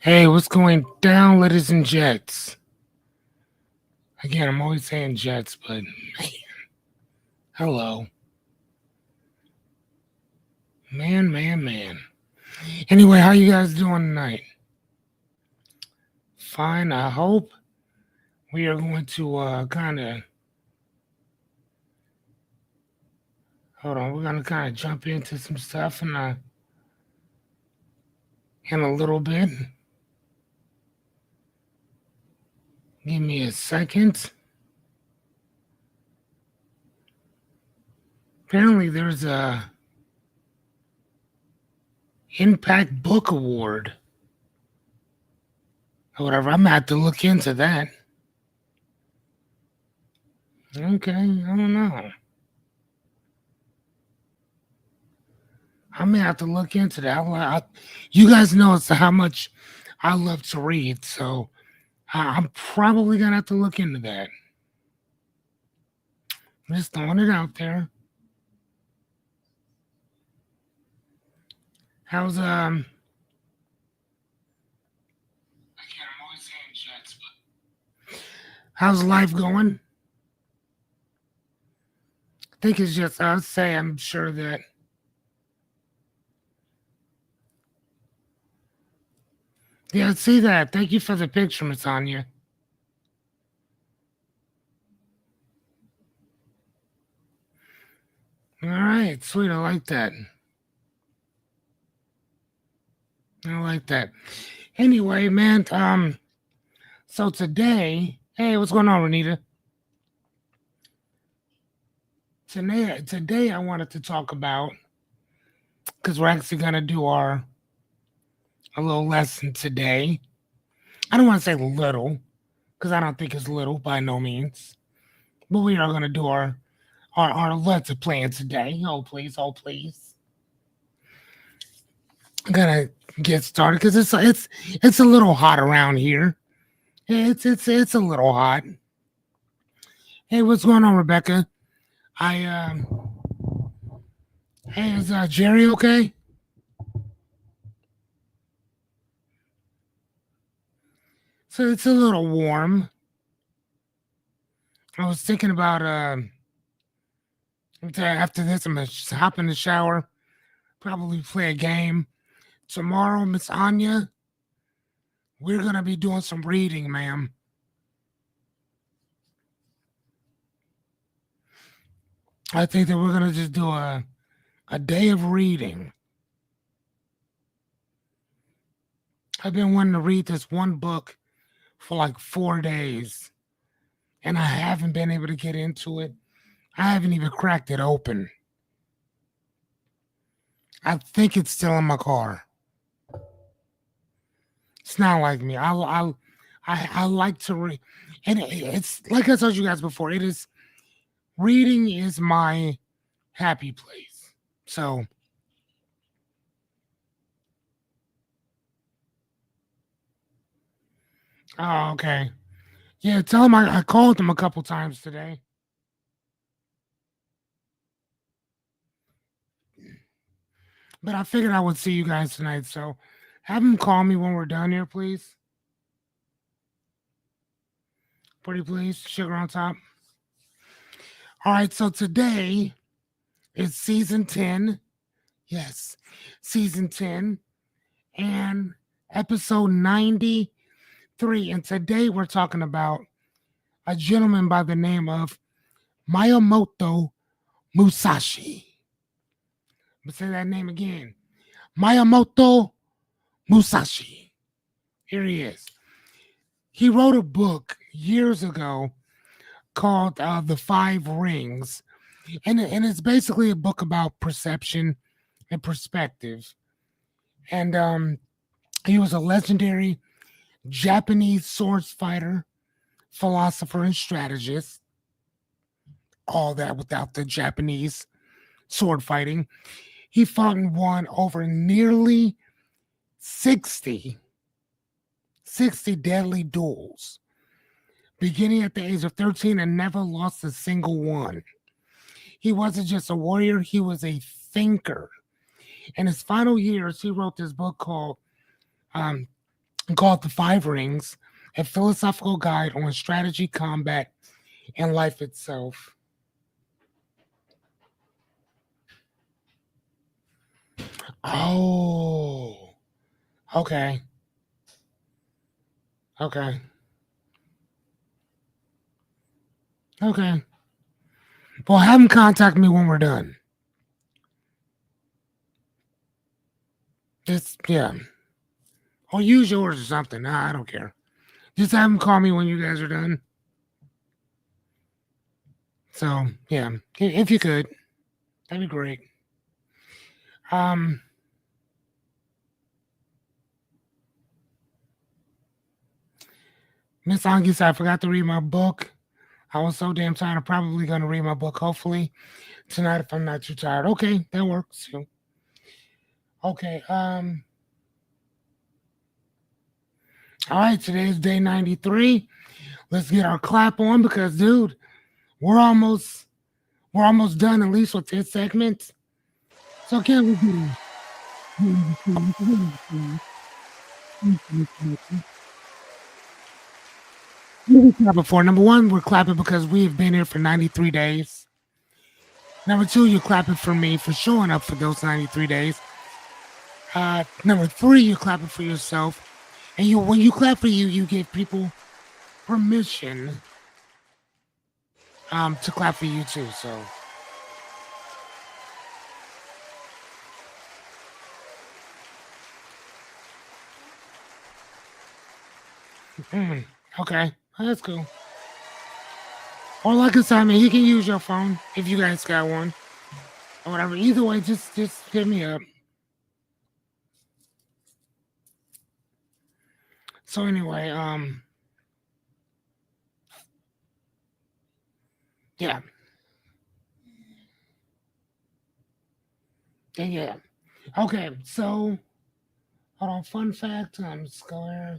Hey, what's going down, ladies and jets? Again, I'm always saying jets, but man, hello. Man. Anyway, how you guys doing tonight? Fine, I hope. We are going to kind of, hold on, we're going to kind of jump into some stuff in a little bit. Give me a second. Apparently, there's a Impact Book Award or whatever. I'm going to have to look into that. Okay, I don't know. I may have to look into that. You guys know as to how much I love to read, so I'm probably gonna have to look into that. Just throwing it out there. How's Again, I'm always saying Jets, but how's life going? I think it's just I'll say I'm sure that yeah, see that. Thank you for the picture, Miss Anya. All right, sweet. I like that. I like that. Anyway, man, so today, hey, what's going on, Renita? Today I wanted to talk about because we're actually gonna do our a little lesson today. I don't want to say little because I don't think it's little by no means, but we are gonna do our let's plan today. Oh please, oh please. I'm gonna get started because it's a little hot around here. It's a little hot. Hey, what's going on, Rebecca? I Hey, is Jerry okay? So it's a little warm. I was thinking about after this, I'm gonna hop in the shower, probably play a game. Tomorrow, Miss Anya, we're gonna be doing some reading, ma'am. I think that we're gonna just do a day of reading. I've been wanting to read this one book for like 4 days, and I haven't been able to get into it. I haven't even cracked it open. I think it's still in my car. It's not like me. I like to read, and it's like I told you guys before. It is reading is my happy place. So, oh, okay, yeah. Tell him I called him a couple times today, but I figured I would see you guys tonight. So, have him call me when we're done here, please. Pretty please, sugar on top. All right. So today is season 10. Yes, season 10 and episode 93. And today we're talking about a gentleman by the name of Miyamoto Musashi. Let's say that name again. Miyamoto Musashi. Here he is. He wrote a book years ago called The Five Rings. And it's basically a book about perception and perspective. And he was a legendary Japanese swords fighter, philosopher, and strategist. All that without the Japanese sword fighting. He fought and won over nearly 60, 60 deadly duels, beginning at the age of 13 and never lost a single one. He wasn't just a warrior, he was a thinker. In his final years, he wrote this book called um, called The Five Rings, a philosophical guide on strategy, combat, and life itself. Oh, okay. Okay. Okay. Well, have him contact me when we're done. Just, yeah. Or use yours or something. Nah, I don't care. Just have him call me when you guys are done. So, yeah. If you could, that'd be great. Um, Miss Angie said, I forgot to read my book. I was so damn tired. I'm probably going to read my book, hopefully, tonight if I'm not too tired. Okay, that works too. Okay, all right, today's day 93. Let's get our clap on because, dude, we're almost we're almost done at least with this segment. So can we do what are we clapping for? Number one, we're clapping because we've been here for 93 days. Number two, you're clapping for me for showing up for those 93 days. Number three, you're clapping for yourself. And you when you clap for you, you give people permission to clap for you too. So okay, that's cool. Or like I said, I mean, you can use your phone if you guys got one or whatever. Either way, just hit me up. So anyway, yeah, yeah. Okay, so hold on. Fun fact: Square.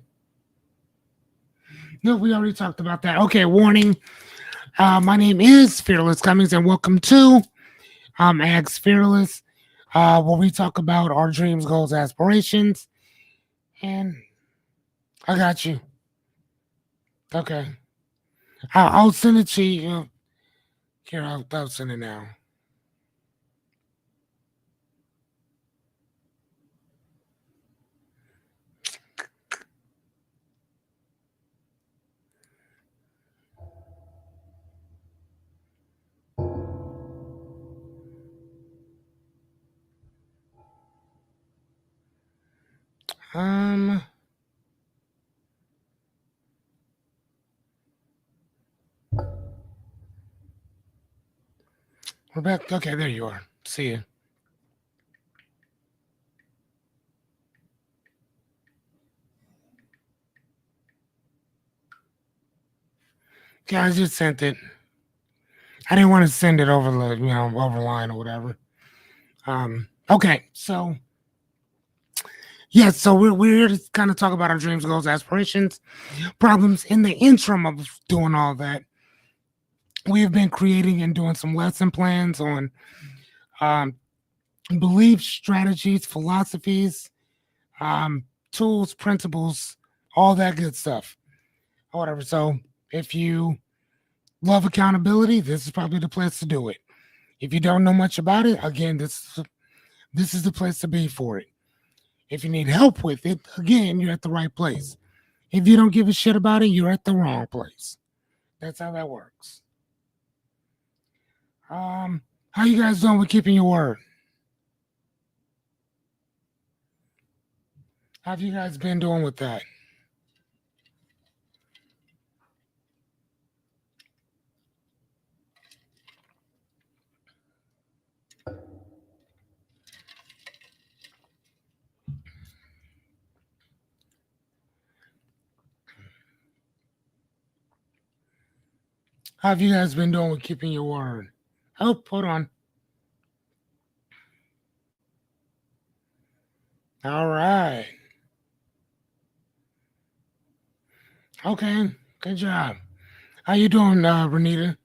No, we already talked about that. Okay, warning. My name is Fearless Cummings, and welcome to Ags Fearless, where we talk about our dreams, goals, aspirations, and I got you. Okay, I'll send it to you. Here, I'll send it now. Um, we're back. Okay, there you are. See you. Yeah, I just sent it. I didn't want to send it over the over line or whatever. Okay, so yeah, so we're here to kind of talk about our dreams, goals, aspirations, problems. In the interim of doing all that, we've been creating and doing some lesson plans on um, beliefs, strategies, philosophies, um, tools, principles, all that good stuff, or whatever. So if you love accountability, this is probably the place to do it. If you don't know much about it, again, this is the place to be for it. If you need help with it, again, you're at the right place. If you don't give a shit about it, you're at the wrong place. That's how that works. How you guys doing with keeping your word? How have you guys been doing with that? How have you guys been doing with keeping your word? Oh, hold on. All right. Okay. Good job. How you doing, Renita?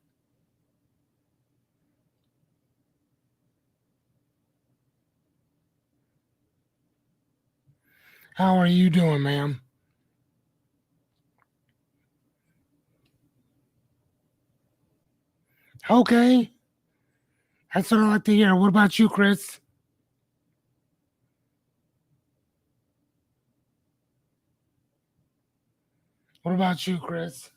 How are you doing, ma'am? Okay, that's what I like to hear. What about you, Chris? What about you, Chris?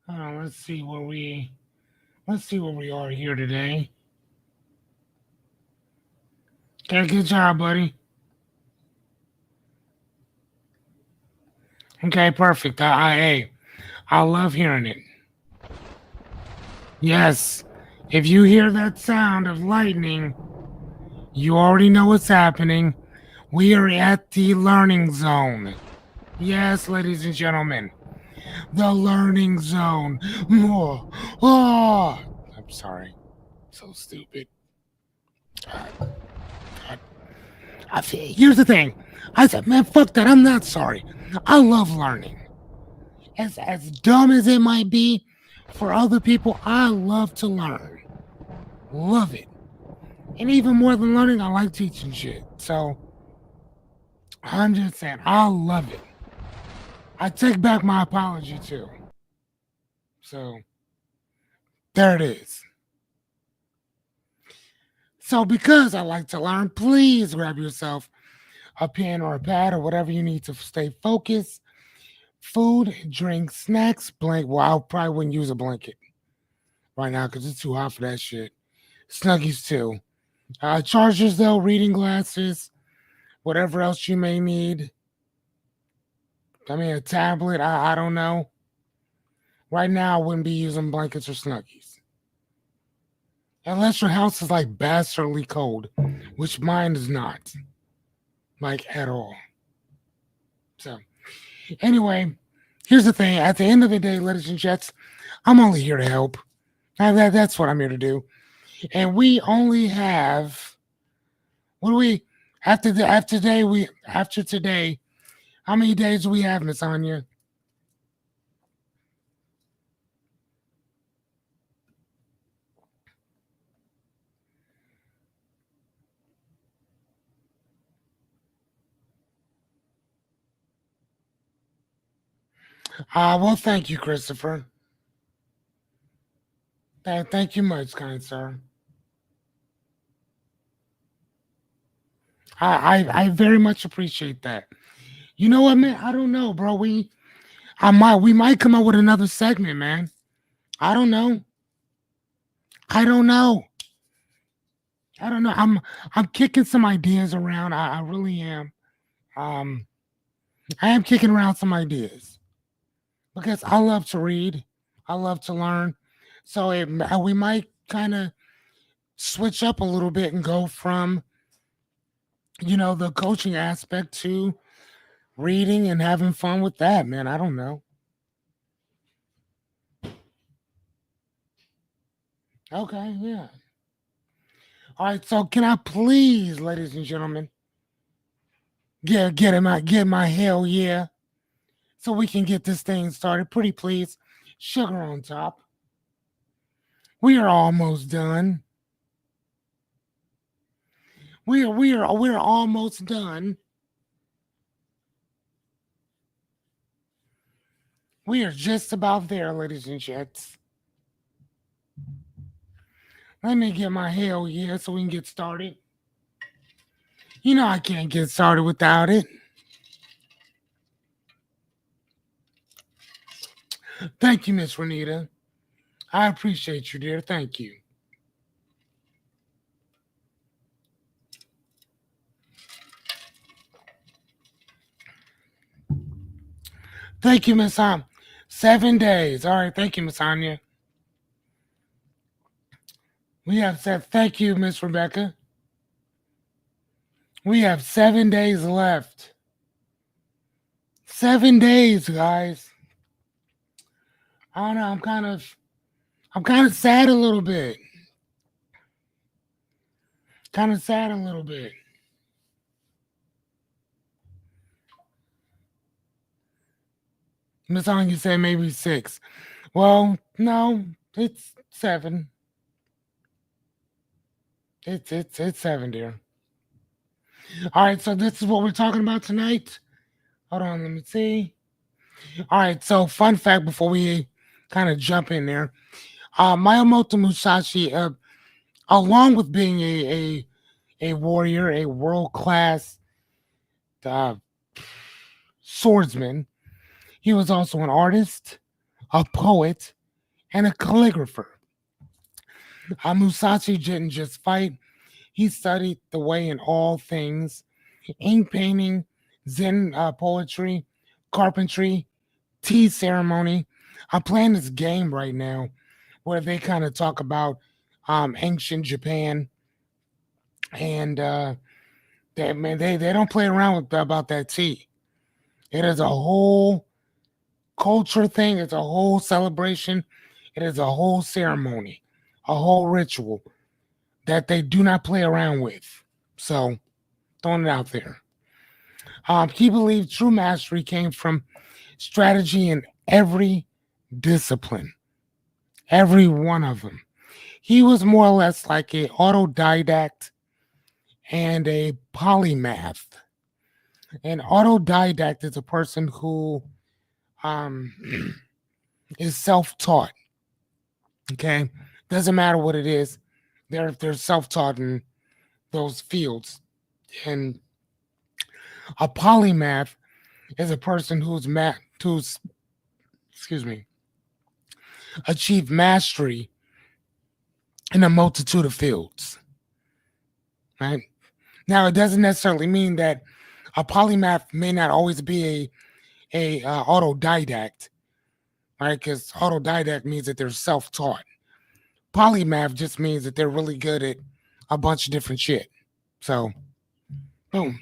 Let's see where we are here today. Okay, good job, buddy. Okay, perfect. I love hearing it. Yes, if you hear that sound of lightning, you already know what's happening. We are at the learning zone. Yes, ladies and gentlemen, the learning zone. Oh, oh. I'm sorry. So stupid. God, God. Here's the thing. I said, man, fuck that. I'm not sorry. I love learning. As dumb as it might be for other people, I love to learn. Love it. And even more than learning, I like teaching shit. So I'm just saying, I love it. I take back my apology too. So there it is. So because I like to learn, please grab yourself a pen or a pad or whatever you need to stay focused. Food, drink, snacks, blanket. Well, I probably wouldn't use a blanket right now because it's too hot for that shit. Snuggies too. Chargers though, reading glasses, whatever else you may need. I mean, a tablet. I don't know. Right now, I wouldn't be using blankets or snuggies. Unless your house is like bastardly cold, which mine is not, like at all. So, anyway, here's the thing. At the end of the day, ladies and gents, I'm only here to help. That's what I'm here to do. And we only have, what do we, after today, how many days do we have, Miss Anya? Well, thank you, Christopher. Thank you much, kind sir. I very much appreciate that. You know what, man? I don't know, bro. We might come up with another segment, man. I don't know. I don't know. I don't know. I'm kicking some ideas around. I really am. Um, I am kicking around some ideas because I love to read. I love to learn. So we might kind of switch up a little bit and go from the coaching aspect to reading and having fun with that, man. I don't know. Okay, yeah. All right, so can I please, ladies and gentlemen, get my hell yeah, so we can get this thing started. Pretty please, sugar on top. We are almost done. We're almost done. We are just about there, ladies and gents. Let me get my hell yeah so we can get started. You know I can't get started without it. Thank you, Miss Renita. I appreciate you, dear. Thank you. Thank you, Miss 7 days. All right, thank you, Miss Anya. We have said thank you, Miss Rebecca. We have 7 days left. 7 days, guys. I don't know. I'm kind of sad a little bit. Kind of sad a little bit. Miss Anya said maybe 6. Well, no, it's 7. It's 7, dear. All right, so this is what we're talking about tonight. Hold on, let me see. All right, so fun fact before we kind of jump in there. Miyamoto Musashi, along with being a warrior, a world class uh, swordsman, he was also an artist, a poet, and a calligrapher. Musashi didn't just fight, he studied the way in all things ink painting, Zen poetry, carpentry, tea ceremony. I'm playing this game right now where they kind of talk about ancient Japan and they don't play around with about that tea. It is a whole culture thing. It's a whole celebration. It is a whole ceremony, a whole ritual that they do not play around with. So throwing it out there. He believed true mastery came from strategy in every discipline, every one of them. He was more or less like a autodidact and a polymath. An autodidact is a person who um, is self-taught. Okay, doesn't matter what it is, they're self-taught in those fields. And a polymath is a person who's excuse me achieved mastery in a multitude of fields. Right now, it doesn't necessarily mean that a polymath may not always be a autodidact, right? Because autodidact means that they're self-taught. Polymath just means that they're really good at a bunch of different shit. So, boom.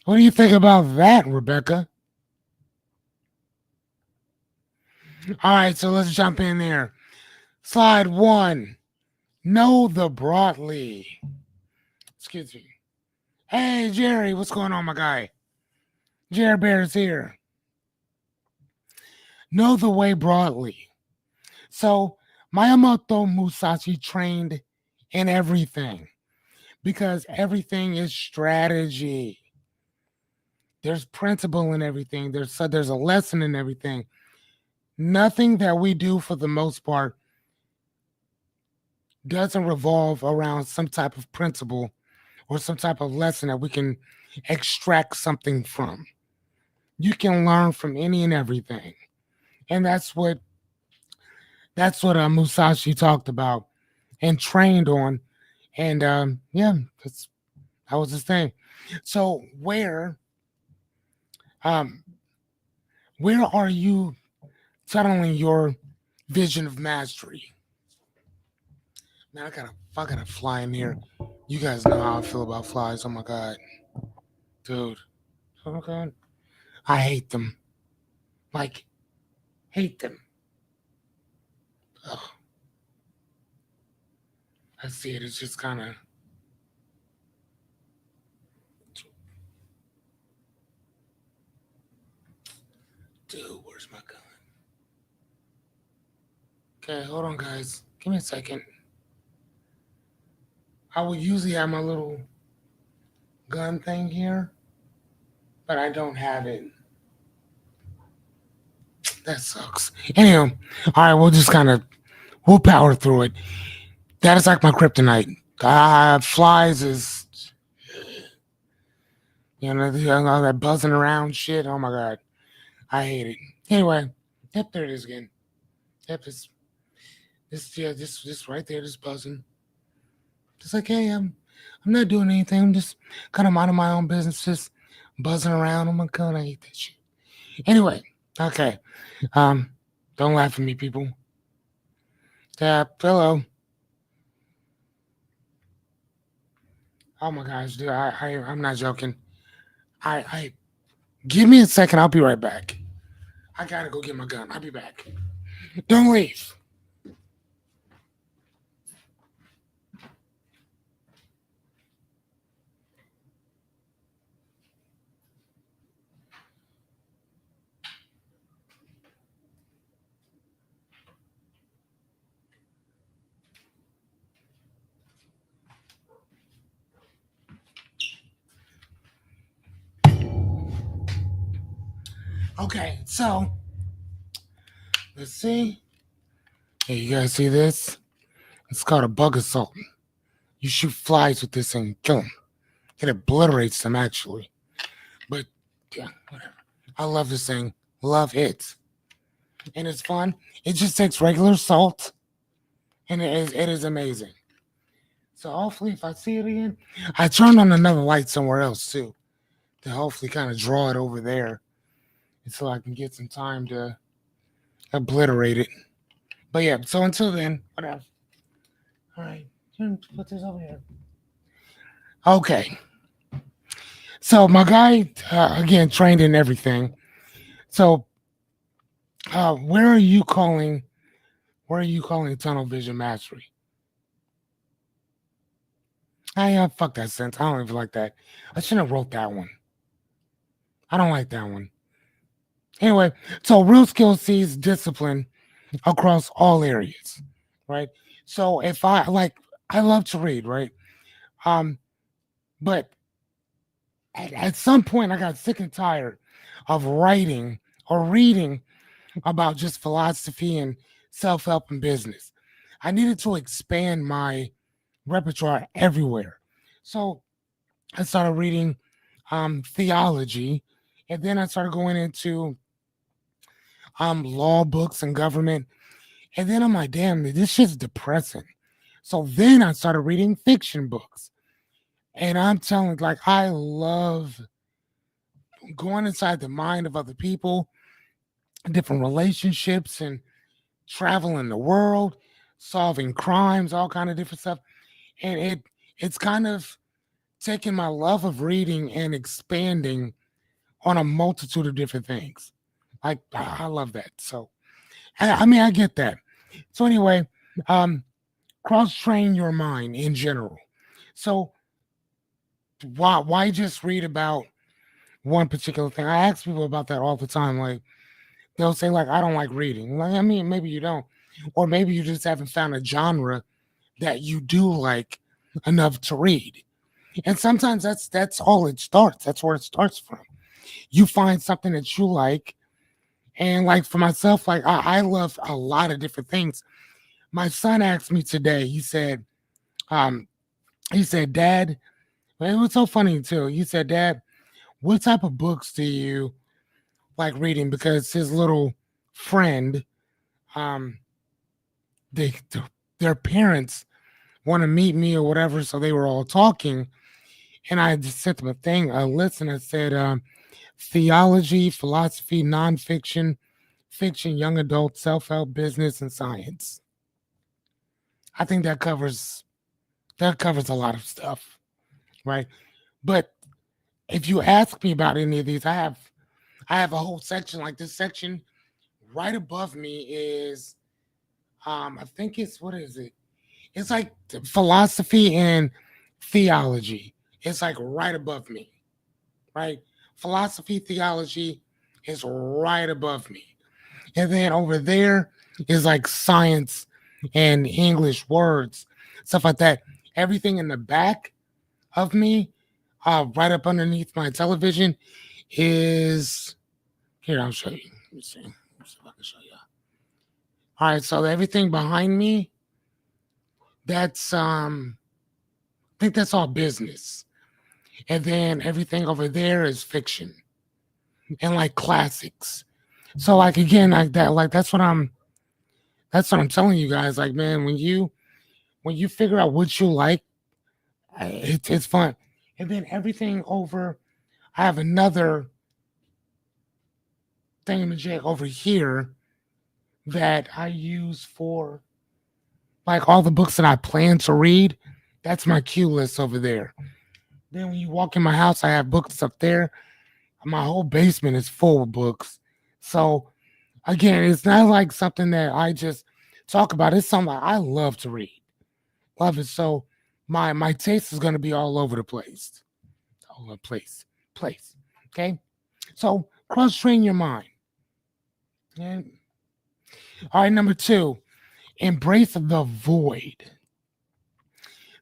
What do you think about that, Rebecca? All right, so let's jump in there. Slide one. Know the broadly. Excuse me. Hey, Jerry, what's going on, my guy? Jerry Bear's here. Know the way broadly. So, Miyamoto Musashi trained in everything because everything is strategy. There's principle in everything. There's a lesson in everything. Nothing that we do for the most part doesn't revolve around some type of principle or some type of lesson that we can extract something from. You can learn from any and everything. And that's what Musashi talked about and trained on. And yeah, that was his thing. So um where are you channeling your vision of mastery? Man, I got a fly in here. You guys know how I feel about flies. Oh my god. Dude. Oh my god. I hate them. Like, hate them. Ugh. I see it. It's just kind of. Dude, where's my gun? Okay, hold on, guys. Give me a second. I would usually have my little gun thing here, but I don't have it. That sucks. Anyhow, all right, we'll power through it. That is like my kryptonite. Flies is, all that buzzing around shit. Oh my god, I hate it. Anyway, yep, there it is again. Yep, this right there, just buzzing. Just like, hey, I'm not doing anything. I'm just kind of minding my own business, just buzzing around. Oh my god, I hate that shit. Anyway, okay. Um, don't laugh at me, people. Tap, hello. Oh my gosh, dude, I'm not joking. I give me a second. I'll be right back. I gotta go get my gun. I'll be back. Don't leave. Okay, so let's see. Hey, you guys see this? It's called a bug assault. You shoot flies with this thing, kill them. It obliterates them actually. But yeah, whatever. I love this thing. Love it. And it's fun. It just takes regular salt and it is amazing. So hopefully if I see it again, I turn on another light somewhere else too. To hopefully kind of draw it over there. So I can get some time to obliterate it. But yeah, so until then, whatever. All right, put this over here. Okay, so my guy again trained in everything. So where are you calling? Where are you calling tunnel vision mastery? Fuck that sense. I don't even like that. I shouldn't have wrote that one. I don't like that one. Anyway, so real skill sees discipline across all areas, right? So if I love to read, right? Um, but at some point, I got sick and tired of writing or reading about just philosophy and self help and business. I needed to expand my repertoire everywhere. So I started reading theology, and then I started going into law books and government. And then I'm like, damn, this shit's depressing. So then I started reading fiction books. And I'm telling, like, I love going inside the mind of other people, different relationships, and traveling the world, solving crimes, all kind of different stuff. And it's kind of taking my love of reading and expanding on a multitude of different things. Like I love that. So I mean I get that. So anyway, um, cross train your mind in general. So why just read about one particular thing? I ask people about that all the time. Like they'll say like I don't like reading. Like I mean maybe you don't, or maybe you just haven't found a genre that you do like enough to read. And sometimes that's all it starts. That's where it starts from. You find something that you like. And like for myself, like I love a lot of different things. My son asked me today, um, he said, Dad, well, it was so funny too. He said, Dad, what type of books do you like reading? Because his little friend, um, they their parents want to meet me or whatever, so they were all talking. And I just sent them a list, and I said, theology, philosophy, nonfiction, fiction, young adult, self help, business, and science. I think that covers a lot of stuff, right? But if you ask me about any of these, I have a whole section. Like this section right above me is I think it's what is it? It's like philosophy and theology. It's like right above me, right? Philosophy, theology is right above me. And then over there is like science and English words, stuff like that. Everything in the back of me, right up underneath my television, is here. I'll show you. Let me see. Let's see if I can show you. All right, so everything behind me, that's I think that's all business. And then everything over there is fiction and like classics. So like again, like that, like that's what I'm telling you guys. Like, man, when you figure out what you like, it's fun. And then everything over, I have another thingamajig over here that I use for like all the books that I plan to read. That's my cue list over there. Then when you walk in my house, I have books up there. My whole basement is full of books. So again, it's not like something that I just talk about. It's something I love to read. Love it. So my taste is gonna be all over the place. All over the place. Okay. So cross train your mind. And all right, number two, embrace the void.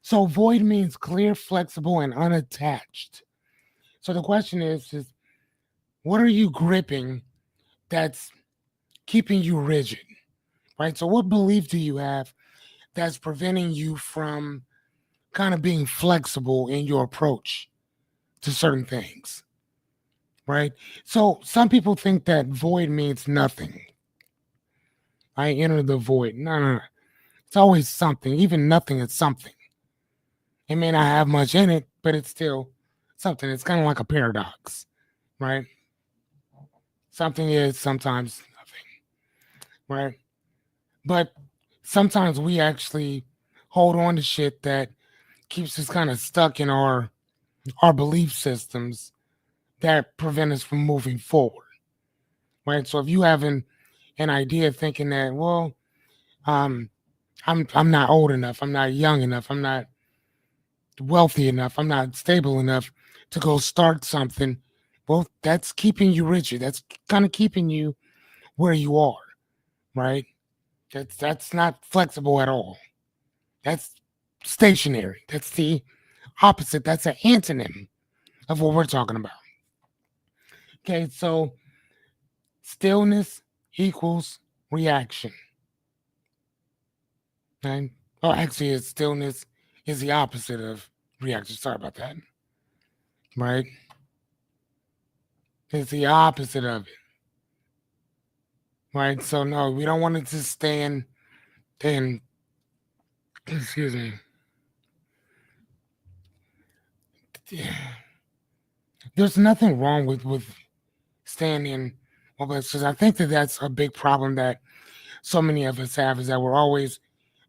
So void means clear, flexible, and unattached. So the question is what are you gripping that's keeping you rigid, right? So, what belief do you have that's preventing you from kind of being flexible in your approach to certain things, right? So, some people think that void means nothing. I enter the void. No, no, no. It's always something. Even nothing is something. It may not have much in it, but it's still something. It's kind of like a paradox, right? Something is sometimes nothing, right? But sometimes we actually hold on to shit that keeps us kind of stuck in our belief systems that prevent us from moving forward, right? So if you have an idea thinking that, well, um, I'm not old enough, I'm not young enough, I'm not wealthy enough, I'm not stable enough to go start something, well, that's keeping you rigid. That's kind of keeping you where you are, right? That's not flexible at all. That's stationary. That's the opposite. That's an antonym of what we're talking about. Okay, so stillness equals reaction. Right? Oh, actually, it's stillness is the opposite of reaction. Sorry about that. Right? It's the opposite of it. Right? So no, we don't want it to stay in excuse me. There's nothing wrong with staying in well, because I think that that's a big problem that so many of us have is that we're always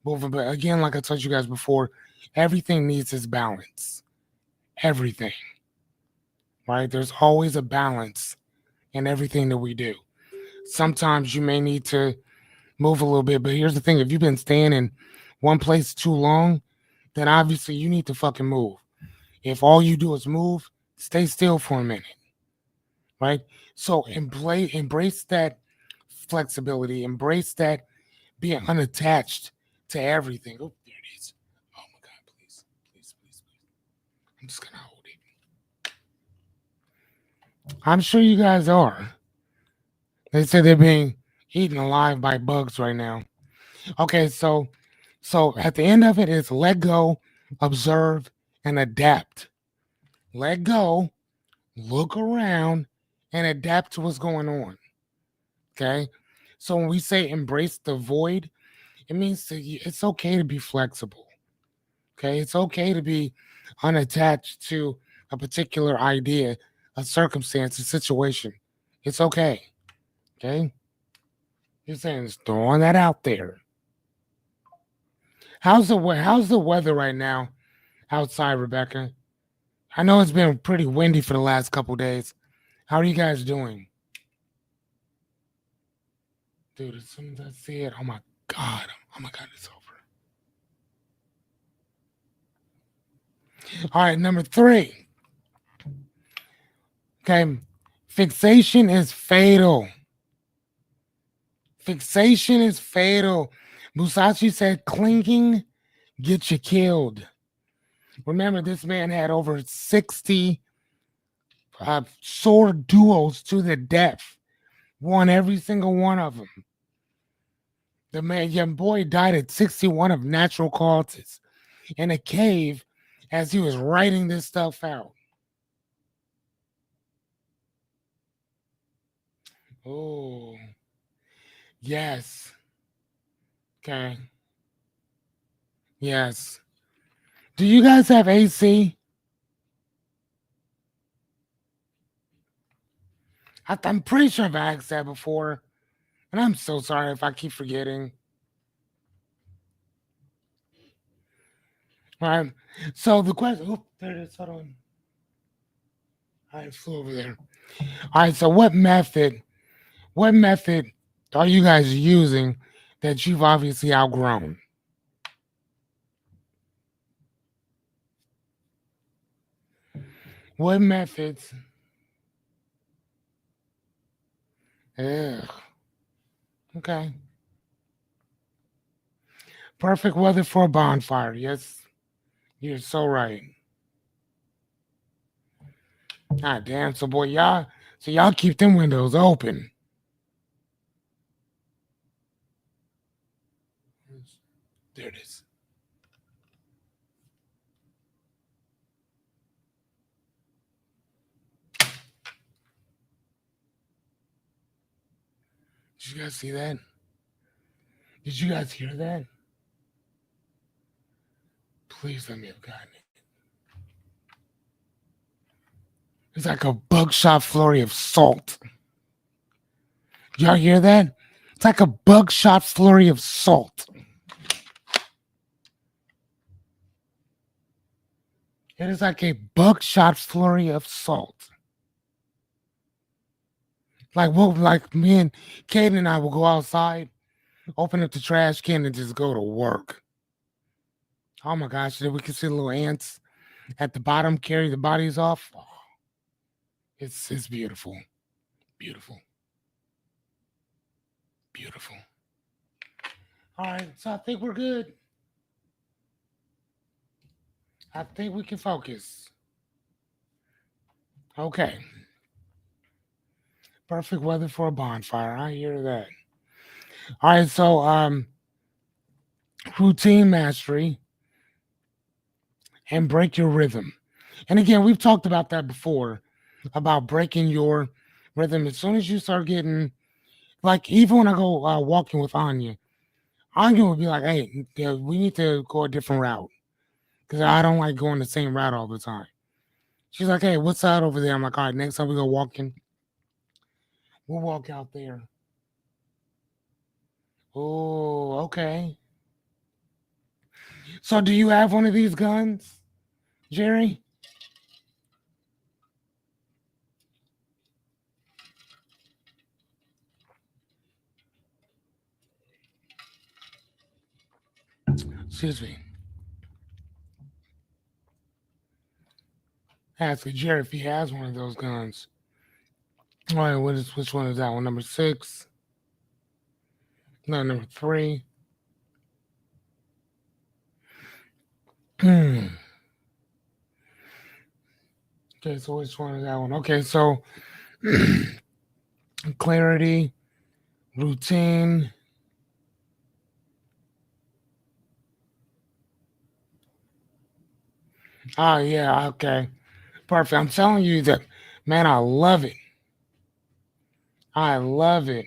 moving. But again, like I told you guys before, everything needs its balance. Everything, right? There's always a balance in everything that we do. Sometimes you may need to move a little bit, but here's the thing: if you've been staying in one place too long, then obviously you need to fucking move. If all you do is move, stay still for a minute, right? So embrace that flexibility, embrace that being unattached to everything. Oh, there it is. Oh my God, please, please, please, please. I'm just gonna hold it. I'm sure you guys are. They say they're being eaten alive by bugs right now. Okay, so at the end of it is let go, observe, and adapt. Let go, look around, and adapt to what's going on. Okay. So when we say embrace the void, it means it's okay to be flexible. Okay. It's okay to be unattached to a particular idea, a circumstance, a situation. It's okay. Okay. You're saying just throwing that out there. How's the weather right now outside, Rebecca? I know it's been pretty windy for the last couple days. How are you guys doing? Dude, as soon as I see it, oh my God. Oh my God, it's over. All right, number 3. Okay. Fixation is fatal. Fixation is fatal. Musashi said clinging gets you killed. Remember, this man had over 60 sword duels to the death. Won every single one of them. The man, young boy, died at 61 of natural causes in a cave as he was writing this stuff out. Oh, yes. Okay. Yes. Do you guys have AC? I'm pretty sure I've asked that before, and I'm so sorry if I keep forgetting. All right. So the question. Oh, there it is. Hold on. I flew over there. All right. So what method? What method are you guys using that you've obviously outgrown? What methods? Ugh. Okay. Perfect weather for a bonfire. Yes, you're so right. God damn. So boy, y'all. So y'all keep them windows open. There it is. Did you guys see that? Did you guys hear that? Please let me have gotten it. It's like a buckshot flurry of salt. Y'all hear that? It's like a buckshot flurry of salt. It is like a buckshot flurry of salt. Like me and Caden and I will go outside, open up the trash can, and just go to work. Oh my gosh, we can see the little ants at the bottom carry the bodies off. Oh, it's beautiful. Beautiful. Beautiful. All right, so I think we're good. I think we can focus. Okay. Perfect weather for a bonfire. I hear that. All right, so routine mastery and break your rhythm. And again, we've talked about that before about breaking your rhythm. As soon as you start getting like even when I go walking with Anya would be like, "Hey, yeah, we need to go a different route because I don't like going the same route all the time." She's like, "Hey, what's that over there?" I'm like, "All right, next time we go walking, we'll walk out there." Oh, okay. So, do you have one of these guns, Jerry? Excuse me. Ask Jerry if he has one of those guns. All right, which one is that one? Number 6? No, number 3. Okay, so which one is that one? Okay, so clarity, routine. Oh yeah, okay. Perfect. I'm telling you that, man, I love it. I love it.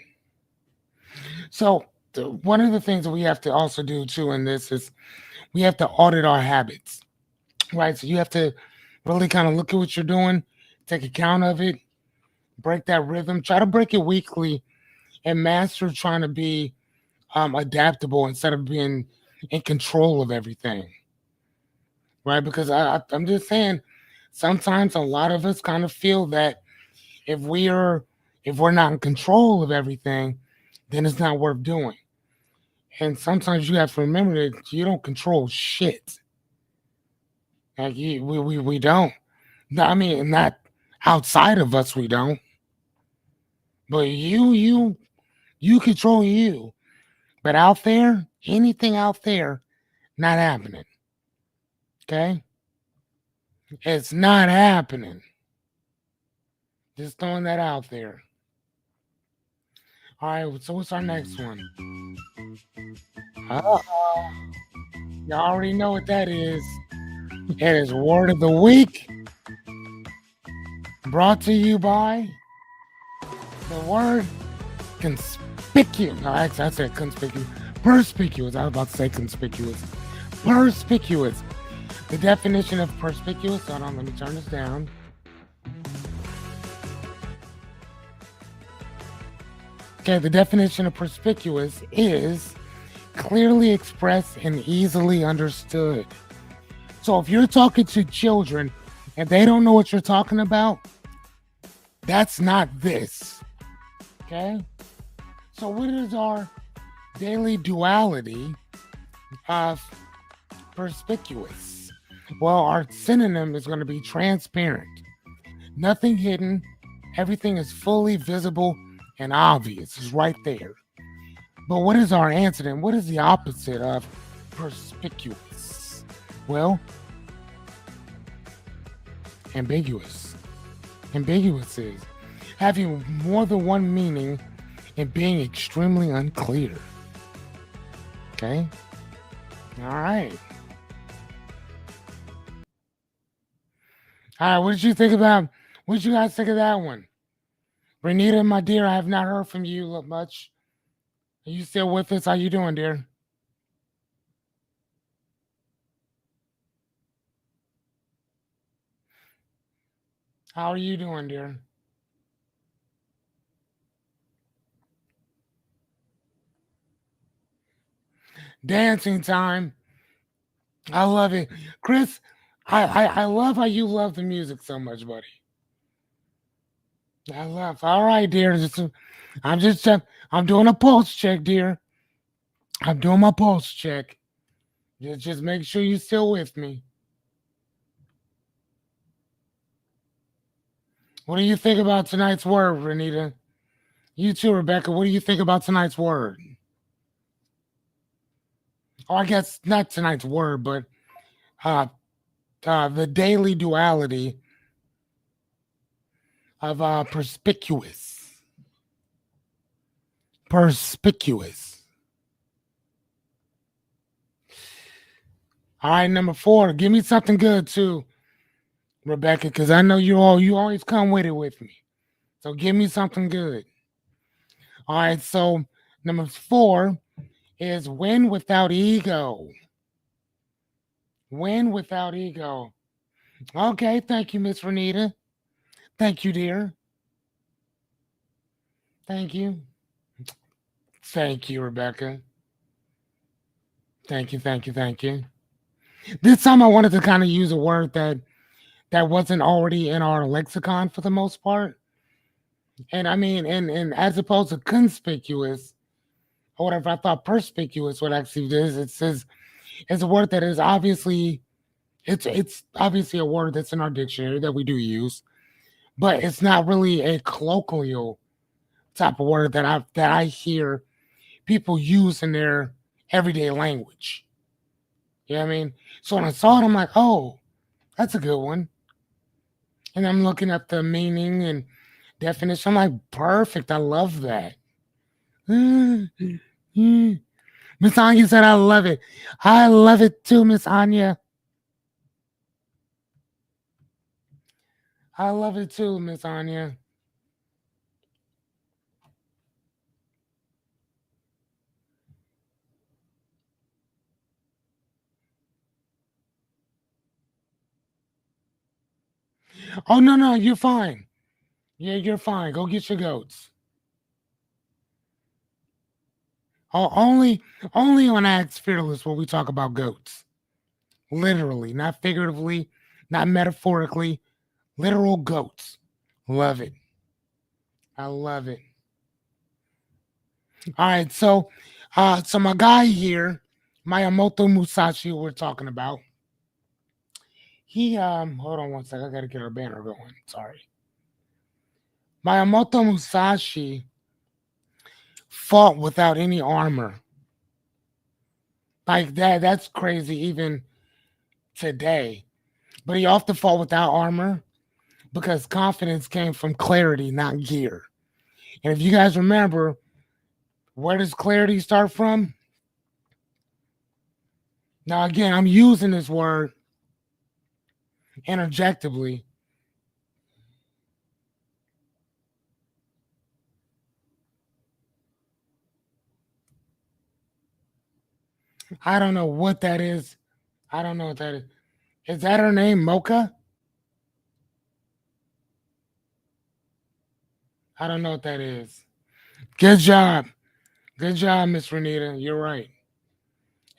So one of the things that we have to also do too in this is we have to audit our habits, right? So you have to really kind of look at what you're doing, take account of it, break that rhythm, try to break it weekly, and master trying to be adaptable instead of being in control of everything, right? Because I'm just saying, sometimes a lot of us kind of feel that if we're not in control of everything, then it's not worth doing. And sometimes you have to remember that you don't control shit. Like we don't. No, I mean, not outside of us, we don't. But you control you. But out there, anything out there, not happening. Okay, it's not happening. Just throwing that out there. All right. So what's our next one? Uh, you already know what that is. It is word of the week, brought to you by the word conspicuous. No, actually, I said conspicuous. Perspicuous. I was about to say conspicuous. Perspicuous. The definition of perspicuous. Hold on, let me turn this down. Okay, the definition of perspicuous is clearly expressed and easily understood. So if you're talking to children and they don't know what you're talking about, that's not this. Okay? So what is our daily duality of perspicuous? Well, our synonym is going to be transparent. Nothing hidden. Everything is fully visible and obvious. It's right there. But what is our antonym? What is the opposite of perspicuous? Well, ambiguous. Ambiguous is having more than one meaning and being extremely unclear. Okay? All right. All right. What did you think about? What did you guys think of that one? Renita, my dear, I have not heard from you much. Are you still with us? How you doing, dear? How are you doing, dear? Dancing time. I love it, Chris. I love how you love the music so much, buddy. I love. All right, dear. I'm just. I'm doing a pulse check, dear. I'm doing my pulse check. Just make sure you're still with me. What do you think about tonight's word, Renita? You too, Rebecca. What do you think about tonight's word? Oh, I guess not tonight's word, but uh, the daily duality of perspicuous. Perspicuous. All right, number 4. Give me something good too, Rebecca, because I know you always come with it with me. So give me something good. All right, so number 4 is win without ego. Win without ego. Okay, thank you, Miss Renita. Thank you, dear. Thank you. Thank you, Rebecca. Thank you, thank you, thank you. This time I wanted to kind of use a word that wasn't already in our lexicon for the most part. And I mean, and as opposed to conspicuous or whatever, I thought perspicuous would actually do is it says it's a word that is obviously it's obviously a word that's in our dictionary that we do use, but it's not really a colloquial type of word that I hear people use in their everyday language. You know what I mean? So when I saw it, I'm like, oh, that's a good one. And I'm looking at the meaning and definition. I'm like, perfect. I love that. Miss Anya said, I love it. I love it too, Miss Anya. I love it too, Miss Anya. Oh, no, no, you're fine. Yeah, you're fine. Go get your goats. Oh, only on Acts Fearless will we talk about goats. Literally, not figuratively, not metaphorically. Literal goats. Love it. I love it. All right, so my guy here, Miyamoto Musashi, we're talking about. He hold on one second, I gotta get our banner going. Sorry. Miyamoto Musashi fought without any armor. Like that's crazy even today. But he often fought without armor because confidence came from clarity, not gear. And if you guys remember, where does clarity start from? Now again, I'm using this word interjectively. I don't know what that is. I don't know what that is. Is that her name, Mocha? I don't know what that is. Good job. Good job, Miss Renita. You're right.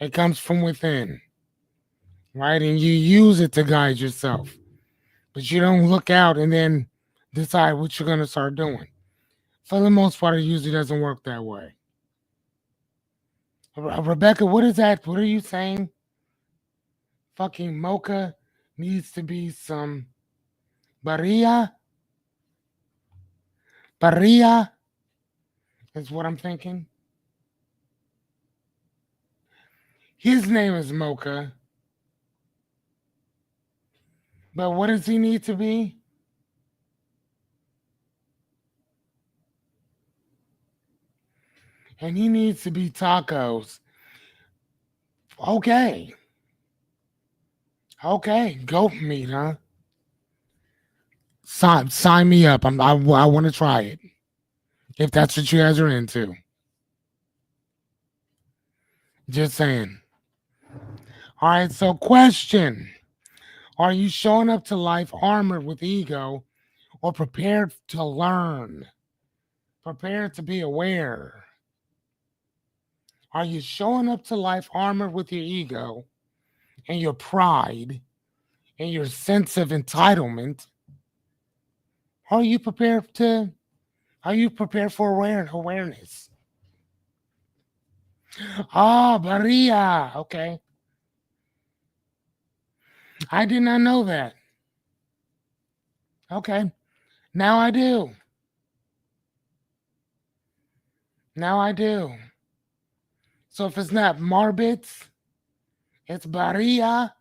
It comes from within, right? And you use it to guide yourself. But you don't look out and then decide what you're going to start doing. For the most part, it usually doesn't work that way. Rebecca, what is that? What are you saying? Fucking Mocha needs to be some Barilla? Barilla is what I'm thinking. His name is Mocha. But what does he need to be? And he needs to be tacos. Okay. Okay. Goat meat, huh? Sign me up. I want to try it. If that's what you guys are into. Just saying. All right. So, question: are you showing up to life armored with ego, or prepared to learn? Prepared to be aware? Are you showing up to life armored with your ego and your pride and your sense of entitlement? Are you prepared to? Are you prepared for awareness? Ah, Maria. Okay. I did not know that. Okay. Now I do. Now I do. So if it's not Marbits, it's Barilla.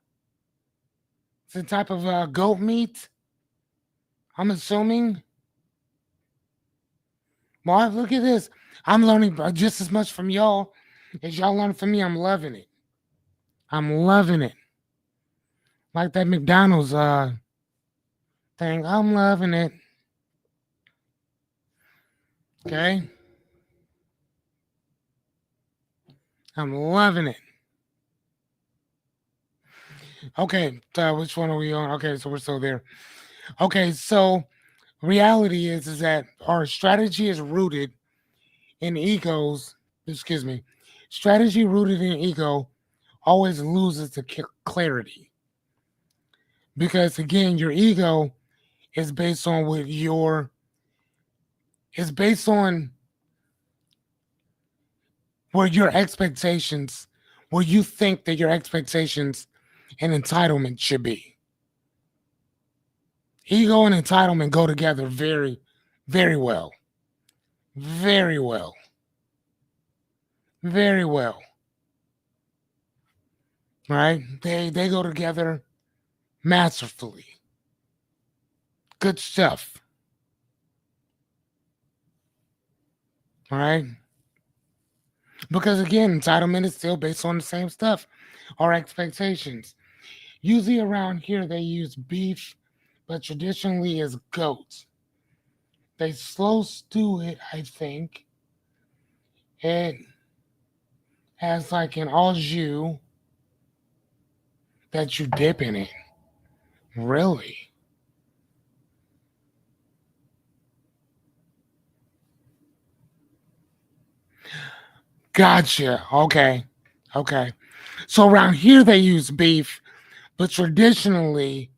It's a type of goat meat. I'm assuming. Well, look at this. I'm learning just as much from y'all as y'all learn from me. I'm loving it. I'm loving it. Like that McDonald's thing. I'm loving it. Okay. I'm loving it. Okay. Which one are we on? Okay, so we're still there. Okay, so reality is that our strategy is rooted in egos. Excuse me. Strategy rooted in ego always loses the clarity because again, your ego is based on what your is based on where your expectations, where you think that your expectations and entitlement should be. Ego and entitlement go together very, very well. Very well. Very well. Right? They go together masterfully. Good stuff. All right. Because again, entitlement is still based on the same stuff, our expectations. Usually around here, they use beef, but traditionally is goat. They slow stew it, I think. It has like an au jus that you dip in it. Really? Gotcha. Okay. Okay. So around here, they use beef, but traditionally,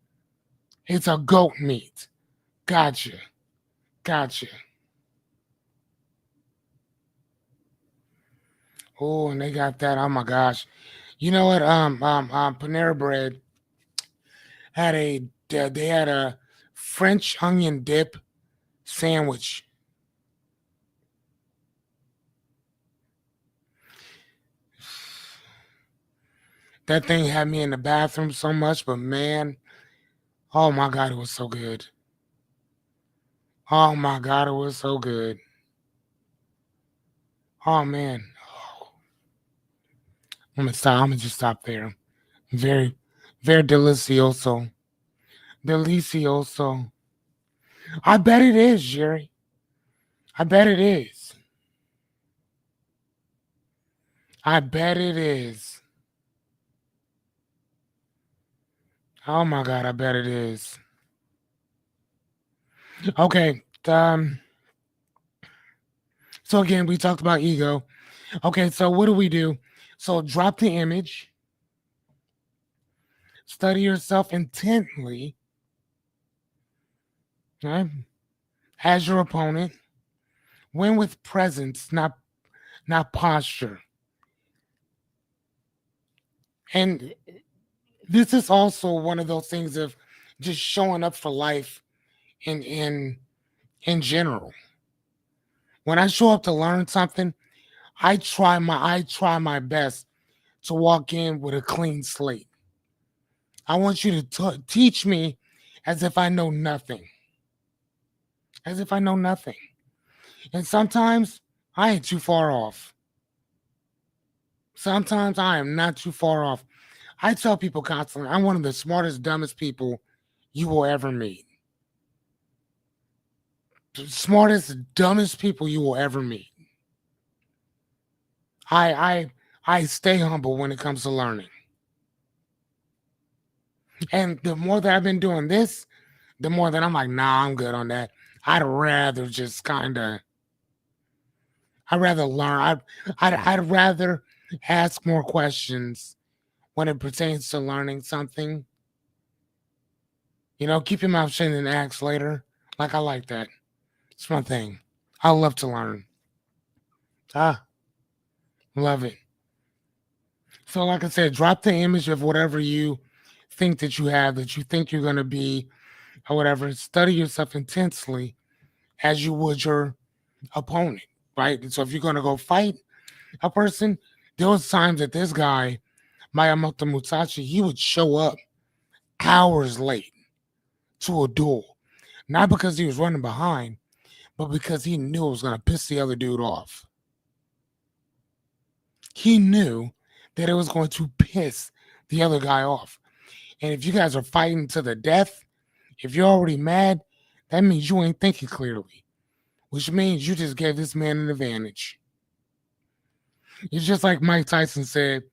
it's a goat meat. Gotcha. Gotcha. Oh, and they got that. Oh my gosh. You know what? Panera Bread had they had a French onion dip sandwich. That thing had me in the bathroom so much, but man, oh my god, it was so good. Oh my god, it was so good. Oh man, I'm gonna stop. I'm gonna just stop there. Very, very delicioso, delicioso. I bet it is, Jerry. I bet it is. I bet it is. Oh my god, I bet it is. Okay. So again, we talked about ego. Okay, so what do we do? So drop the image, study yourself intently, right? As your opponent, win with presence, not posture. And this is also one of those things of just showing up for life in general. When I show up to learn something, I try my best to walk in with a clean slate. I want you to teach me as if I know nothing, as if I know nothing. And sometimes I ain't too far off. Sometimes I am not too far off. I tell people constantly, I'm one of the smartest, dumbest people you will ever meet. Smartest, dumbest people you will ever meet. I I I stay humble when it comes to learning. And the more that I've been doing this, the more that I'm like, nah, I'm good on that. I'd rather just kind of, I'd rather learn. I'd rather ask more questions when it pertains to learning something. Keep your mouth shut and ask later. Like, I like that. It's my thing. I love to learn. Ah, love it. So, like I said, drop the image of whatever you think that you have, that you think you're going to be, or whatever. Study yourself intensely as you would your opponent, right? And so, if you're going to go fight a person, there was times that this guy, Miyamoto Musashi, he would show up hours late to a duel, not because he was running behind, but because he knew it was going to piss the other dude off. He knew that it was going to piss the other guy off. And if you guys are fighting to the death, if you're already mad, that means you ain't thinking clearly, which means you just gave this man an advantage. It's just like Mike Tyson said.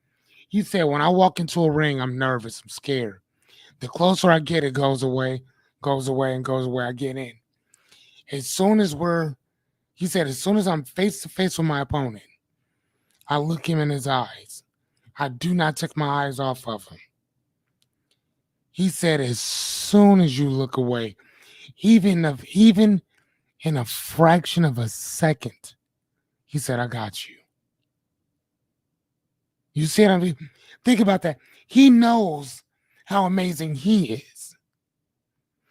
He said, when I walk into a ring, I'm nervous, I'm scared. The closer I get, it goes away, and goes away. I get in. As soon as he said, as soon as I'm face to face with my opponent, I look him in his eyes. I do not take my eyes off of him. He said, as soon as you look away, even in a fraction of a second, he said, I got you. You see what I mean? Think about that. He knows how amazing he is.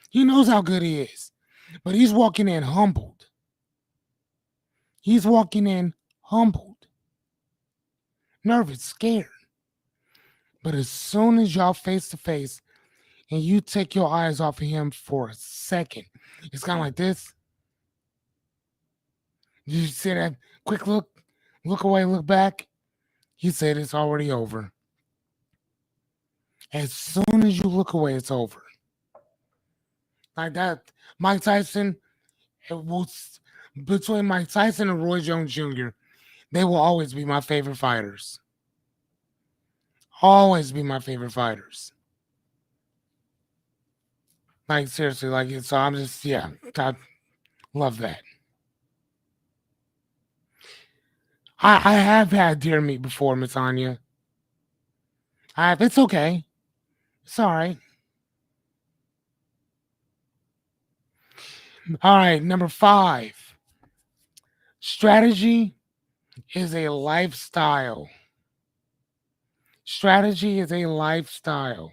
He knows how good he is. But he's walking in humbled. He's walking in humbled, nervous, scared. But as soon as y'all face to face and you take your eyes off of him for a second, it's kind of like this. You see that quick look away, look back. He said it's already over. As soon as you look away, it's over. Like that, Mike Tyson, it was between Mike Tyson and Roy Jones Jr., they will always be my favorite fighters. Always be my favorite fighters. Like, seriously, like, so I'm just, yeah, I love that. I have had deer meat before, Miss Anya. It's okay. It's all right. All right, number 5. Strategy is a lifestyle. Strategy is a lifestyle.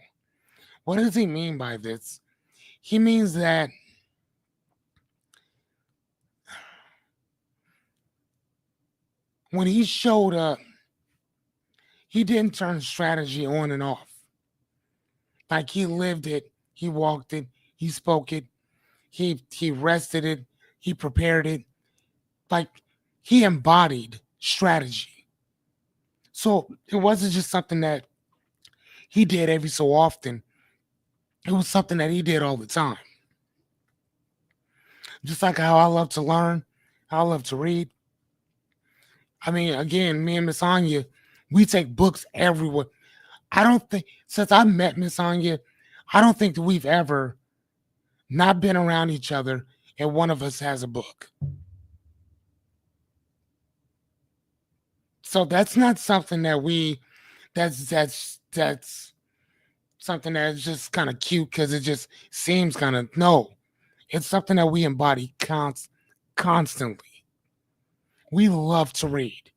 What does he mean by this? He means that when he showed up, he didn't turn strategy on and off. Like, he lived it, he walked it, he spoke it, he rested it, he prepared it. Like, he embodied strategy. So it wasn't just something that he did every so often. It was something that he did all the time. Just like how I love to learn, I love to read. I mean, again, me and Miss Anya, we take books everywhere. I don't think, since I met Miss Anya, I don't think that we've ever not been around each other and one of us has a book. So that's not something that that's something that's just kind of cute because it just seems kind of, no. It's something that we embody constantly. We love to read.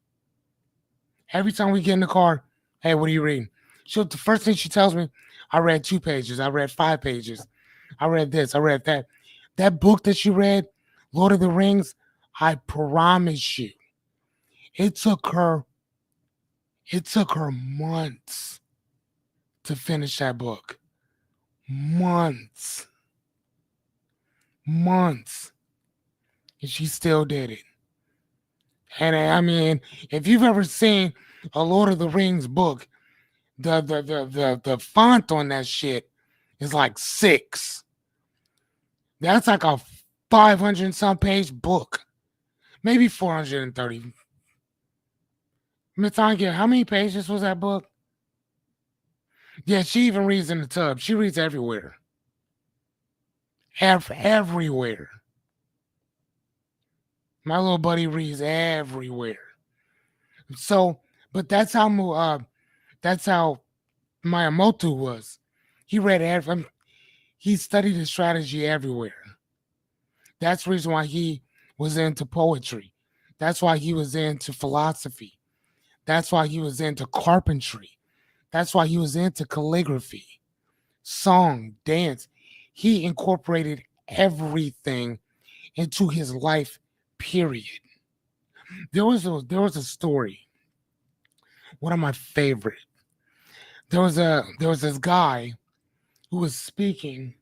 Every time we get in the car, hey, what are you reading? The first thing she tells me, I read 2 pages, I read 5 pages, I read this, I read that. That book that you read, Lord of the Rings, I promise you, it took her months to finish that book. Months. Months. And she still did it. And I mean, if you've ever seen, A Lord of the Rings book, the font on that shit is like 6. That's like a 500 some page book, maybe 430. Miss Anya, how many pages was that book? Yeah, she even reads in the tub. She reads everywhere. Everywhere. My little buddy reads everywhere. So, but that's how Miyamoto was. He read he studied his strategy everywhere. That's the reason why he was into poetry. That's why he was into philosophy. That's why he was into carpentry. That's why he was into calligraphy, song, dance. He incorporated everything into his life, period. There was a story, one of my favorite. There was this guy who was speaking.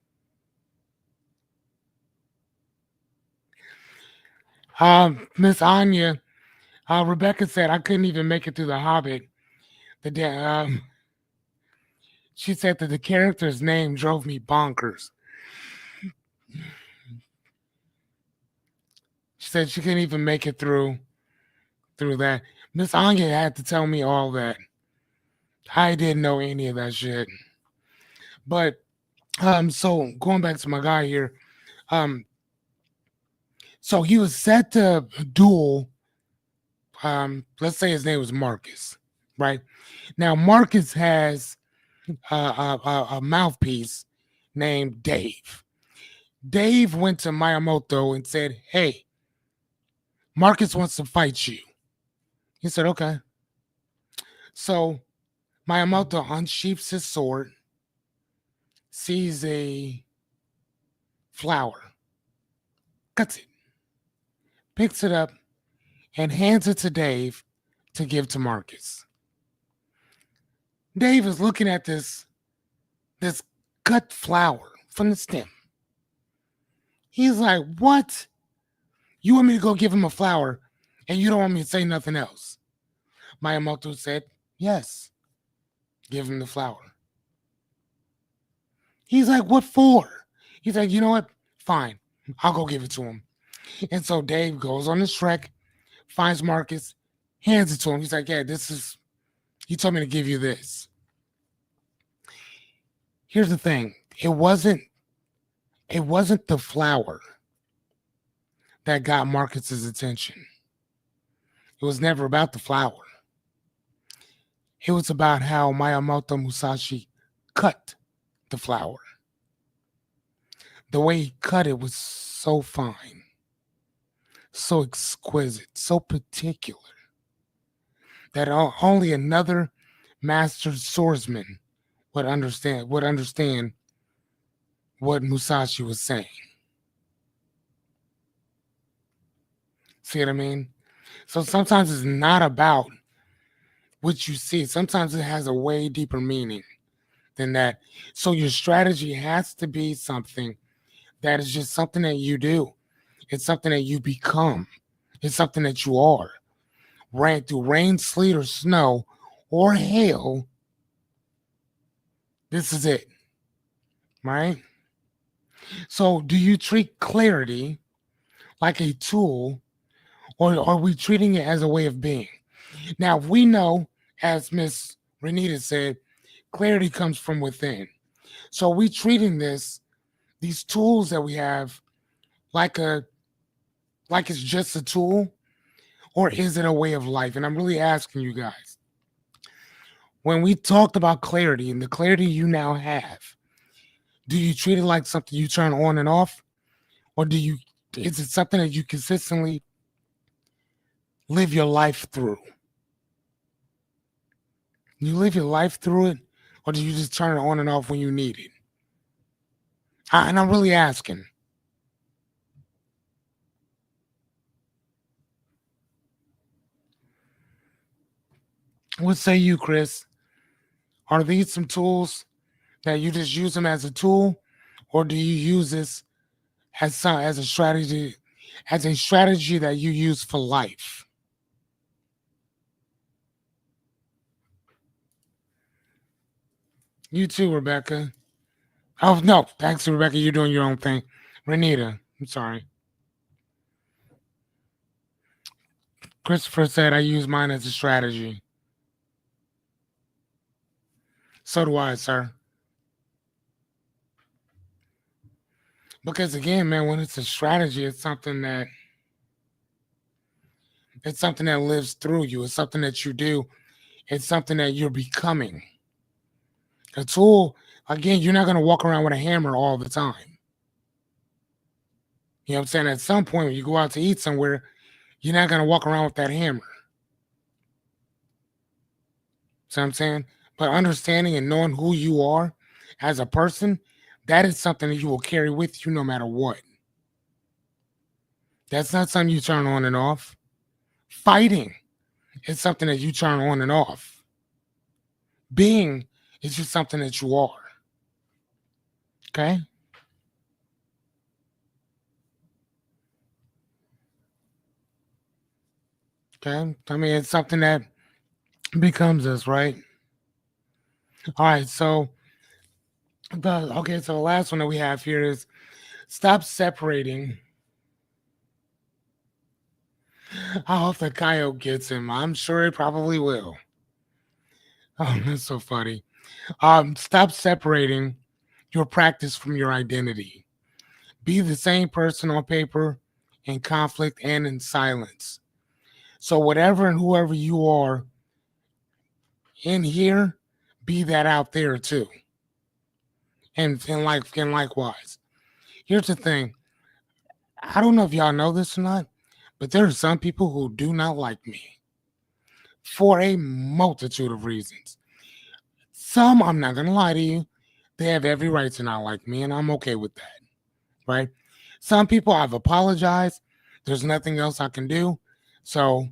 Miss Anya, Rebecca said I couldn't even make it through The Hobbit. She said that the character's name drove me bonkers. She said she couldn't even make it through that. Miss Anya had to tell me all that. I didn't know any of that shit. But so going back to my guy here, um, so he was set to duel. Let's say his name was Marcus, right? Now Marcus has a mouthpiece named Dave. Dave went to Miyamoto and said, "Hey, Marcus wants to fight you." He said, "Okay." So Miyamoto unsheaths his sword, sees a flower, cuts it, picks it up, and hands it to Dave to give to Marcus. Dave is looking at this cut flower from the stem. He's like, "What? You want me to go give him a flower and you don't want me to say nothing else?" Miyamoto said, "Yes, give him the flower." He's like, "What for?" He's like, "You know what? Fine. I'll go give it to him." And so Dave goes on his trek, finds Marcus, hands it to him. He's like, "Yeah, he told me to give you this." Here's the thing. It wasn't the flower that got Marcus's attention. It was never about the flower. It was about how Miyamoto Musashi cut the flower. The way he cut it was so fine, so exquisite, so particular that only another master swordsman would understand what Musashi was saying. See what I mean? So sometimes it's not about what you see. Sometimes it has a way deeper meaning than that. So your strategy has to be something that is just something that you do. It's something that you become. It's something that you are. Through rain, sleet, or snow, or hail, this is it, right? So do you treat clarity like a tool, or are we treating it as a way of being? Now, we know, as Miss Renita said, clarity comes from within. So are we treating these tools that we have like it's just a tool, or is it a way of life? And I'm really asking you guys, when we talked about clarity and the clarity you now have, do you treat it like something you turn on and off, or is it something that you consistently live your life through? You live your life through it, or do you just turn it on and off when you need it? And I'm really asking. What say you, Chris? Are these some tools that you just use them as a tool, or do you use this as a strategy that you use for life? You too, Rebecca. Oh no, thanks, Rebecca. You're doing your own thing. Renita, I'm sorry. Christopher said I use mine as a strategy. So do I, sir. Because again, man, when it's a strategy, it's something that lives through you. It's something that you do. It's something that you're becoming. A tool, again, you're not gonna walk around with a hammer all the time. You know what I'm saying? At some point when you go out to eat somewhere, you're not gonna walk around with that hammer. See what I'm saying? But understanding and knowing who you are as a person, that is something that you will carry with you no matter what. That's not something you turn on and off. Fighting is something that you turn on and off. Being is just something that you are. Okay? Okay? I mean, it's something that becomes us, right? All right, so the last one that we have here is stop separating. I hope the coyote gets him. I'm sure it probably will. Oh, that's so funny. Stop separating your practice from your identity. Be the same person on paper, in conflict, and in silence. So whatever and whoever you are in here, be that out there too. And likewise. Here's the thing. I don't know if y'all know this or not, but there are some people who do not like me for a multitude of reasons. Some, I'm not gonna lie to you, they have every right to not like me, and I'm okay with that. Right? Some people I've apologized. There's nothing else I can do. So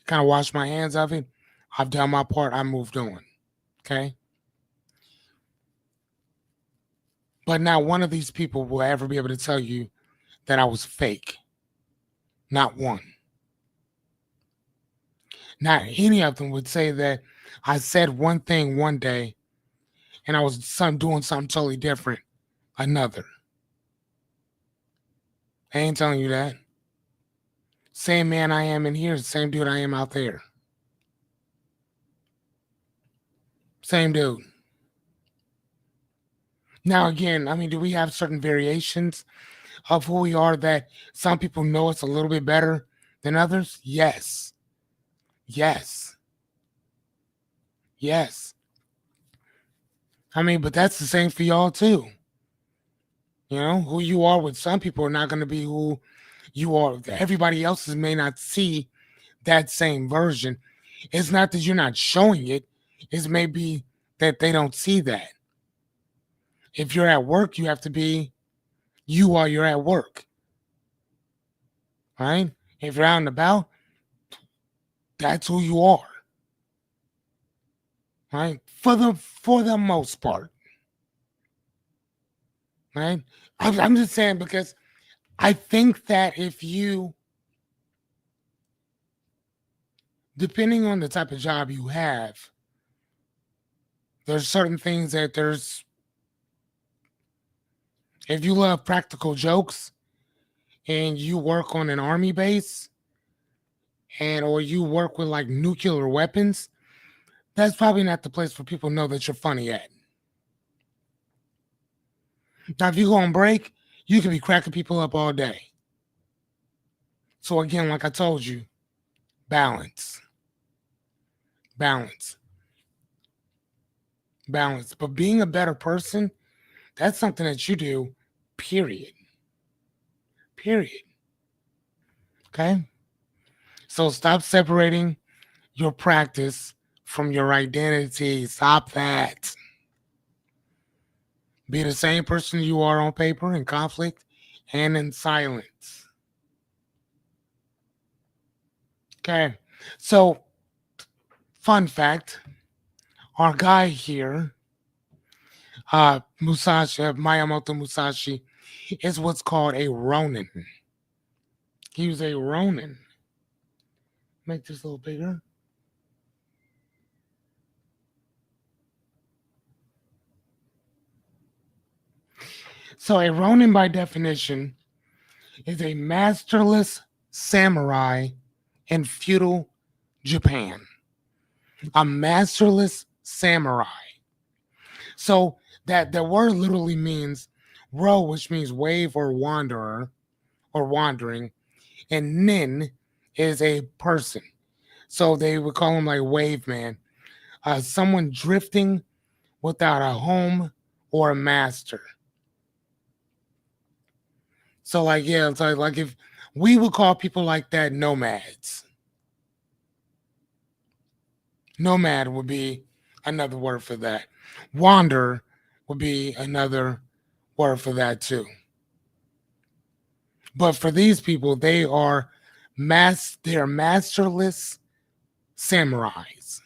kind of wash my hands of it. I've done my part. I moved on. Okay. But not one of these people will ever be able to tell you that I was fake. Not one. Not any of them would say that I said one thing one day and I was doing something totally different another. I ain't telling you that. Same man I am in here is the same dude I am out there. Same dude. Now, again, I mean, do we have certain variations of who we are that some people know us a little bit better than others? Yes. Yes. Yes. I mean, but that's the same for y'all too. You know, who you are with some people are not going to be who you are. Everybody else's may not see that same version. It's not that you're not showing it, it's maybe that they don't see that. If you're at work, you have to be you while you're at work, right? If you're out and about, that's who you are, right? For the most part, right? I'm just saying because I think that if you, depending on the type of job you have, there's certain things that if you love practical jokes and you work on an army base and or you work with like nuclear weapons, that's probably not the place for people to know that you're funny at. Now, if you go on break, you could be cracking people up all day. So again, like I told you, balance, balance, balance. But being a better person, that's something that you do, period. Period. Okay? So stop separating your practice from your identity. Stop that. Be the same person you are on paper in conflict and in silence. Okay. So, fun fact, our guy here, Musashi, Miyamoto Musashi, is what's called a Ronin. He was a Ronin. Make this a little bigger. So a Ronin, by definition, is a masterless samurai in feudal Japan. A masterless samurai. So that the word literally means ro, which means wave or wanderer or wandering, and nin is a person. So they would call him like wave man, someone drifting without a home or a master. So like yeah, it's like if we would call people like that nomads. Nomad would be another word for that. Wander would be another word for that too. But for these people, they're masterless samurais.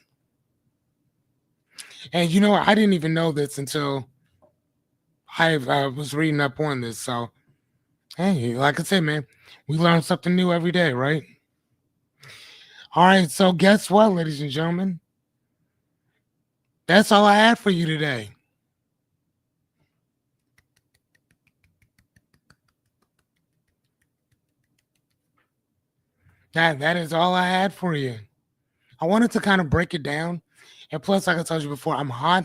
And you know what? I didn't even know this until I was reading up on this. So hey, like I said, man, we learn something new every day, right? All right, so guess what, ladies and gentlemen? That's all I had for you today. That is all I had for you. I wanted to kind of break it down. And plus, like I told you before, I'm hot.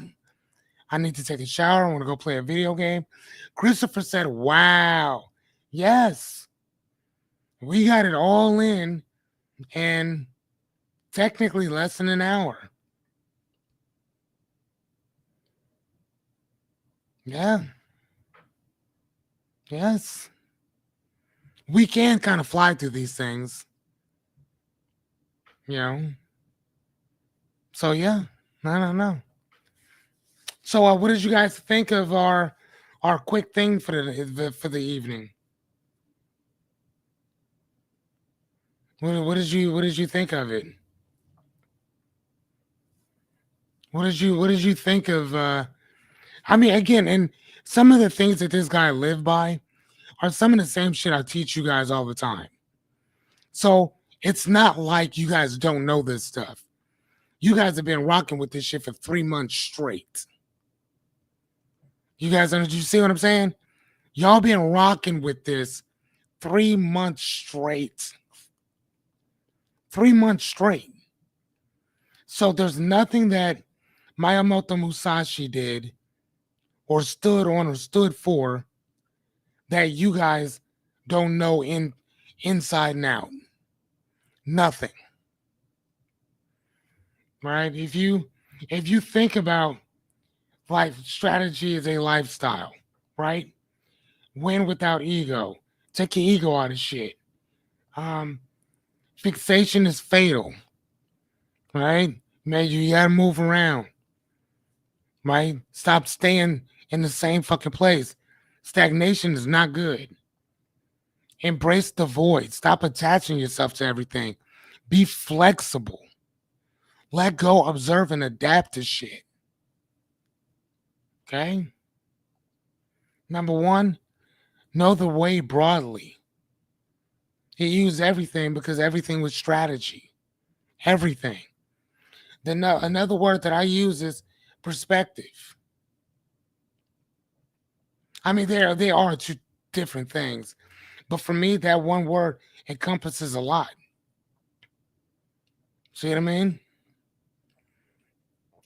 I need to take a shower. I want to go play a video game. Christopher said, wow. Yes, we got it all in technically less than an hour. Yeah. Yes. We can kind of fly through these things, you know. So yeah, I don't know. So what did you guys think of our quick thing for the evening? What did you think of it? What did you think of I mean again, and some of the things that this guy lived by are some of the same shit I teach you guys all the time. So it's not like you guys don't know this stuff. You guys have been rocking with this shit for 3 months straight. You see what I'm saying? Y'all been rocking with this 3 months straight. 3 months straight. So there's nothing that Miyamoto Musashi did or stood on or stood for that you guys don't know inside and out. Nothing. Right? If you think about life, strategy is a lifestyle, right? Win without ego. Take your ego out of shit. Um, Fixation is fatal, right? Man, you gotta move around, right? Stop staying in the same fucking place. Stagnation is not good. Embrace the void. Stop attaching yourself to everything. Be flexible. Let go, observe, and adapt to shit. Okay? Number one, know the way broadly. He used everything because everything was strategy. Everything. Then another word that I use is perspective. I mean, they are two different things, but for me, that one word encompasses a lot. See what I mean?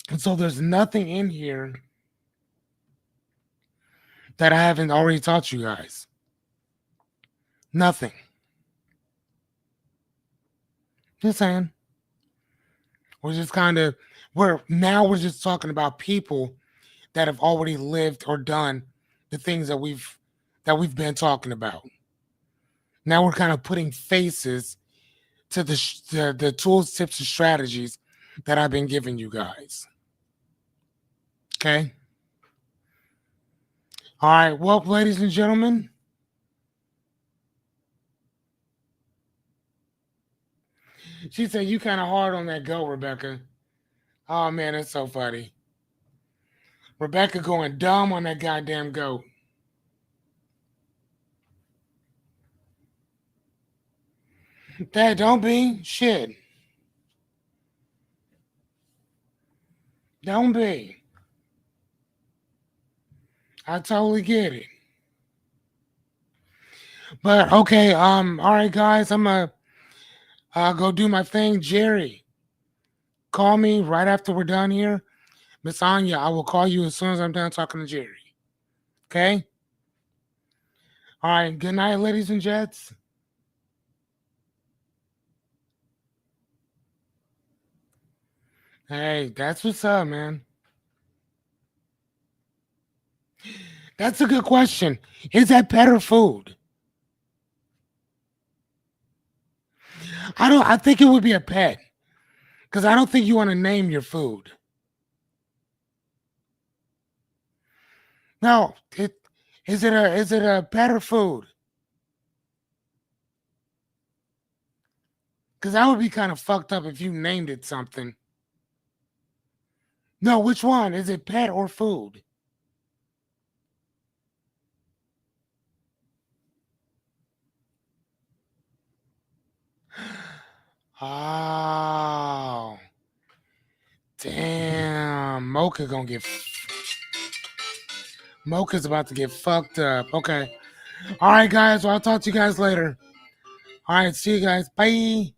And so there's nothing in here that I haven't already taught you guys. Nothing. Just saying. We're just kind of we're just talking about people that have already lived or done the things that we've been talking about. Now we're kind of putting faces to the tools, tips, and strategies that I've been giving you guys. Okay. All right. Well, ladies and gentlemen, she said you kind of hard on that goat, Rebecca. Oh man, that's so funny. Rebecca going dumb on that goddamn goat. Dad, don't be shit. Don't be. I totally get it. But okay, all right, guys, I'm gonna go do my thing. Jerry, call me right after we're done here. Miss Anya, I will call you as soon as I'm done talking to Jerry. Okay? All right. Good night, ladies and gents. Hey, that's what's up, man. That's a good question. Is that better food? I think it would be a pet. Because I don't think you want to name your food. No, is it a better food? Because that would be kind of fucked up if you named it something. No, which one? Is it pet or food? Oh, damn. Mocha's about to get fucked up. Okay. All right, guys. Well, I'll talk to you guys later. All right. See you guys. Bye.